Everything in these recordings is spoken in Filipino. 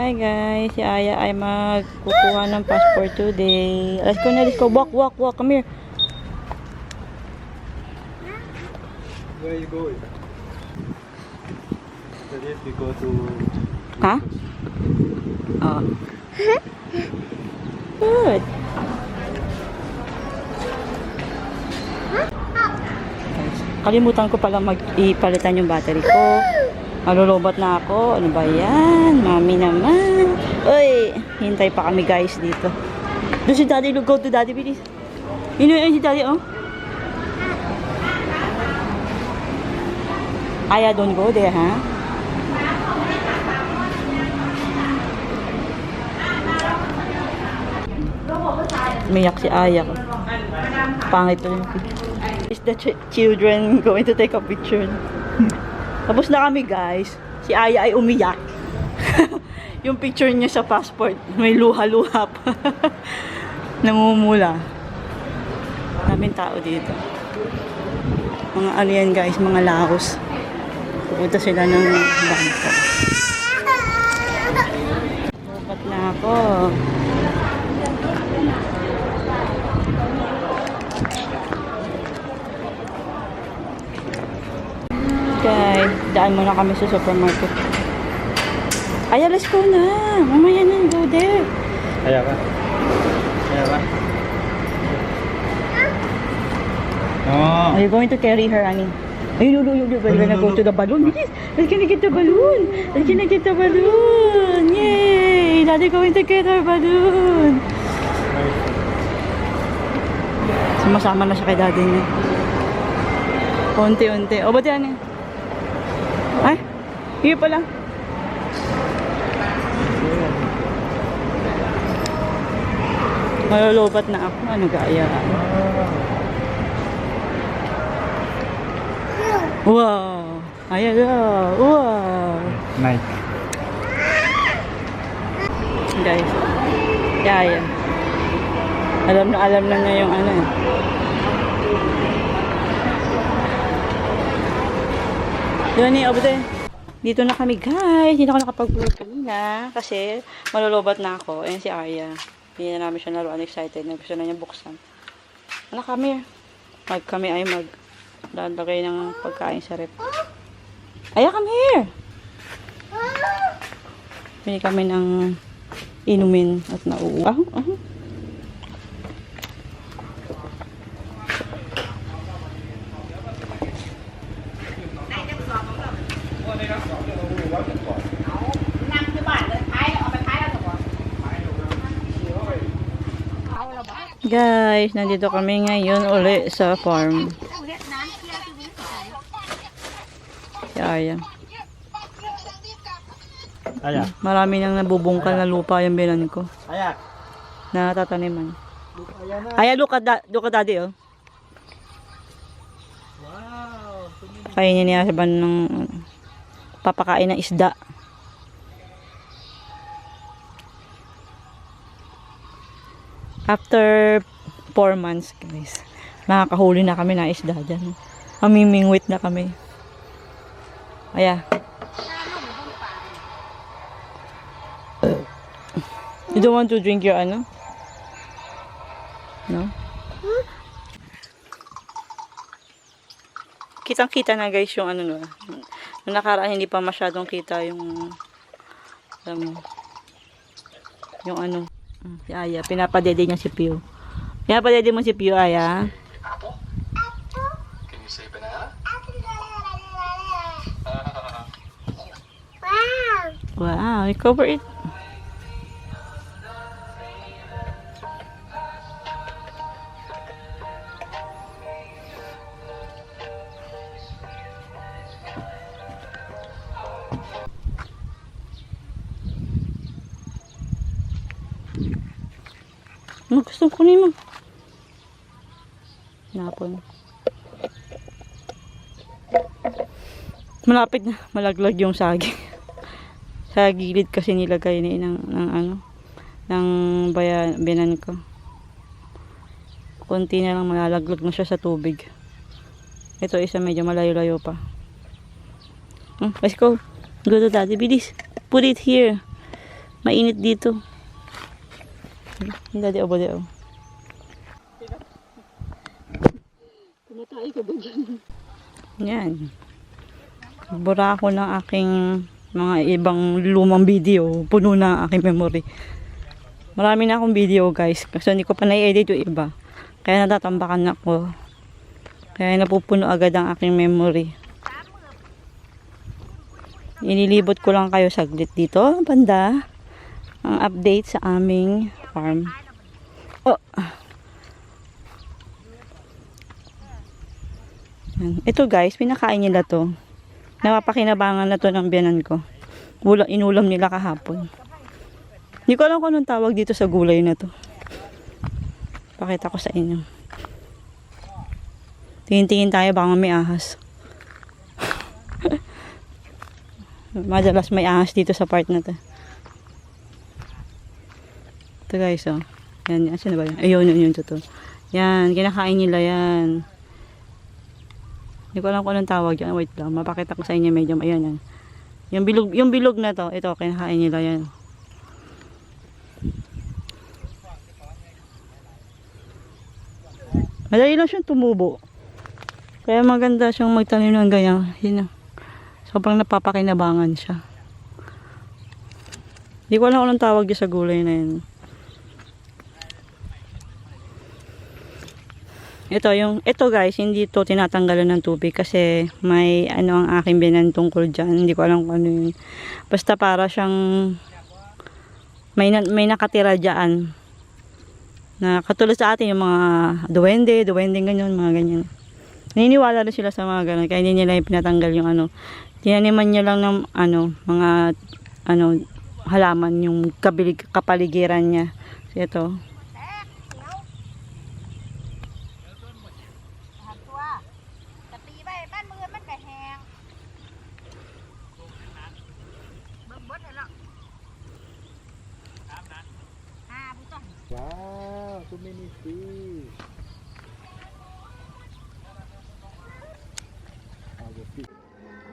Hi guys, si Aya ay magkukuha ng passport today. Let's go na, let's go. Walk, walk, walk. Come here. Where are you going? Today we go to... Ha? Oh. Good. Kalimutan ko pala ipalitan yung battery ko. Malulobot na ako. Ano ba yan? Mami naman. Uy, hintay pa kami guys dito. Doon si daddy, look, go to daddy, bilis. Yun si daddy, oh. Aya, don't go there, ha? Umiyak si Aya ko. Pangit pa rin. Is the children going to take a picture? Tapos na kami guys. Si Aya ay umiyak. Yung picture niya sa passport, may luha-luha pa. Namumula. Daming tao dito. Mga ano yan guys, mga Laos. Pupunta sila ng bangko. Dapat na ako. Guys, daan muna kami sa supermarket. Ay, let's go na. Mamaya na, go there. Aya ka? Aya ka? Oh. Are you going to carry her, Annie? Ay, no, we're gonna go to the balloon. Bilis! We're gonna get the balloon! We're gonna get the balloon! Yay! Daddy going to get our balloon! Sumasama na siya kay daddy niya. Unti-unti. O, ba't yan eh? Ay, here pala. Malulubat na ako. Ano gaya? Wow! Ayan na! Wow! Nice. Guys. Kaya. Alam na niya yung ano. Doon ni Obde. Dito na kami guys. Hindi na ako nakapag-vlog kanina. Kasi malulubat na ako. Ayan si Aya. Hindi na namin siya naroon excited. Gusto na niya buksan. Ano kami? Kami ay lalagay ng pagkain sa rep. Aya, come here! Pili kami ng inumin at nauuwa. Guys, nandito kami ngayon uli sa farm. Aya. Aya. Marami nang nabubungkal na lupa yung binan ko. Aya. Na tataniman. Aya, look at daddy, oh. Wow. Kainin niya sa ban ng papakain ng isda. After 4 months, guys, nakakahuli na kami ng isda dyan. Mamimingwit na kami. Aya. You don't want to drink your ano? No? Kitang-kita na guys yung ano no. Nung nakaraan hindi pa masyadong kita yung yung ano. Si Aya, pinapadede niya si Pio. Pinapadede mo si Pio, Aya. Can you say banana? Wow, you cover it. Ano gusto ko kunin mo? Napon. Malapit na malaglag yung saging. Sa gilid kasi nilagay ni ng binan ko. Konti na lang malalaglag na siya sa tubig. Ito isa medyo malayo-layo pa. Let's go. Go to daddy. Bilis. Put it here. Mainit dito. Hindi, obo, di, Tumatay ka ba dyan? Yan. Bura ako ng aking mga ibang lumang video. Puno na ang aking memory. Marami na akong video, guys. Kasi hindi ko pa na-edit yung iba. Kaya natatambakan ako. Kaya napupuno agad ang aking memory. Inilibot ko lang kayo saglit dito, banda. Ang update sa aming farm. Oh. Ito guys, pinakain nila to. Napapakinabangan na to ng biyanan ko. Inulam nila kahapon. Hindi ko alam kung anong tawag dito sa gulay na to. Pakita ko sa inyo. Tingin-tingin tayo, baka may ahas. Madalas may ahas dito sa part na to. Ito guys, oh. Yan, saan ba yan? Ayun, yun, to. Yan, kinakain nila yan. Hindi ko alam kung anong tawag yan. Wait lang, mapakita ko sa inyo medyo. Ayun, yan. Yung bilog na to, ito, kinakain nila yan. Madali lang siyang tumubo. Kaya maganda siyang magtanim ng ganyan. Yun, sobrang napapakinabangan siya. Hindi ko alam kung anong tawag sa gulay na yun. Ito guys, hindi to tinatanggalan ng tubig kasi may ano ang aking binan tungkol dyan. Hindi ko alam kung ano yun. Basta para siyang may nakatira dyan. Na katulad sa atin yung mga duwende ganyan, mga ganyan. Naniniwala na sila sa mga ganun. Kaya hindi nila pinatanggal yung ano. Tinaniman niya lang ng mga halaman yung kapaligiran niya. So ito. Wow, so many fish.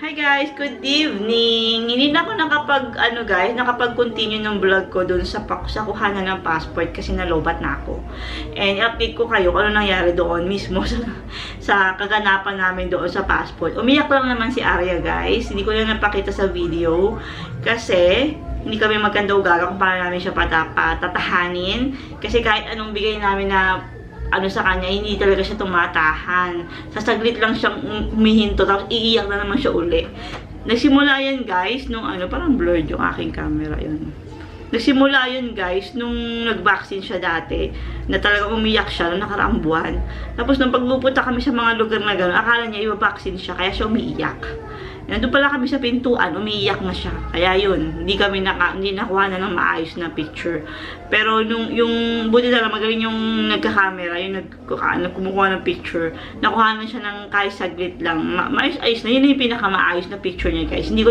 Hi guys, good evening. Hindi na ako nakapag-continue ng vlog ko dun sa kuhanan ng passport kasi nalobat na ako. And update ko kayo kung ano nangyari doon mismo sa kaganapan namin doon sa passport. Umiyak lang naman si Arya guys. Hindi ko na napakita sa video kasi hindi kami magkanda-ugaga kung paano namin siya patatahanin. Kasi kahit anong bigay namin na sa kanya, hindi talaga siya tumatahan. Sasaglit lang siyang humihinto, tapos iiyak na naman siya uli. Nagsimula yan guys, nung parang blurred yung aking camera yun. Nagsimula yun guys, nung nag-vaccine siya dati, na talaga umiyak siya nung nakaraang buwan. Tapos nung pagpupunta kami sa mga lugar na gano'n, akala niya i-vaccine siya, kaya siya umiiyak. Nandun pala kami sa pintuan, umiiyak na siya. Kaya yun, hindi nakuha na ng maayos na picture. Pero yung buti na lang, magaling yung nagka-camera, yung kumukuha ng picture. Nakuha na siya ng kahit saglit lang. Maayos-ayos na. Yun yung pinakamaayos na picture niya guys. Hindi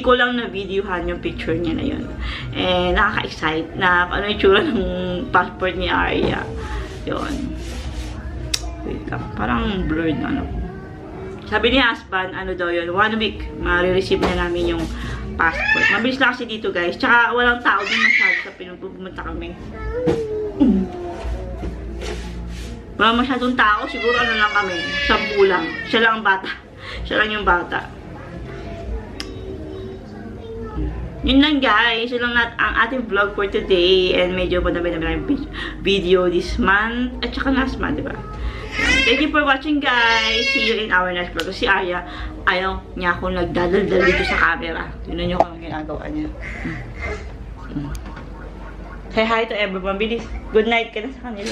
ko lang na-videohan yung picture niya na yun. Eh, nakaka-excite na ano yung tsura ng passport ni Arya. Yun. Wait lang. Parang blurred na Sabi ni husband, daw yun, 1 week, ma-receive na namin yung passport. Mabilis lang kasi dito guys. Tsaka walang tao din masyado sa pumunta kami. Walang masyadong tao, siguro lang kami, 10 lang. Siya lang ang bata. Siya lang yung bata. Yun lang guys, yun lang ang ating vlog for today. And medyo madami video this month. At saka last month, diba? Thank you for watching guys. See you in our next vlog. Si Arya, ayaw niya akong nagdadaldal dito sa camera. Tignan niyo kung ginagawa niya. Say hi to everyone. Bilis. Good night ka na sa kanila.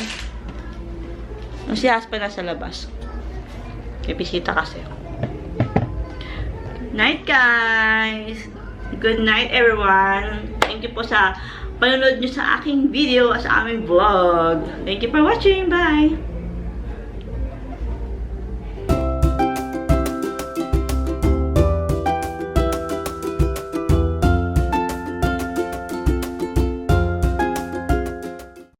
Si husband nasa labas. Kaya bisita kasi. Night guys. Good night everyone. Thank you po sa panonood niyo sa aking video, sa aming vlog. Thank you for watching. Bye!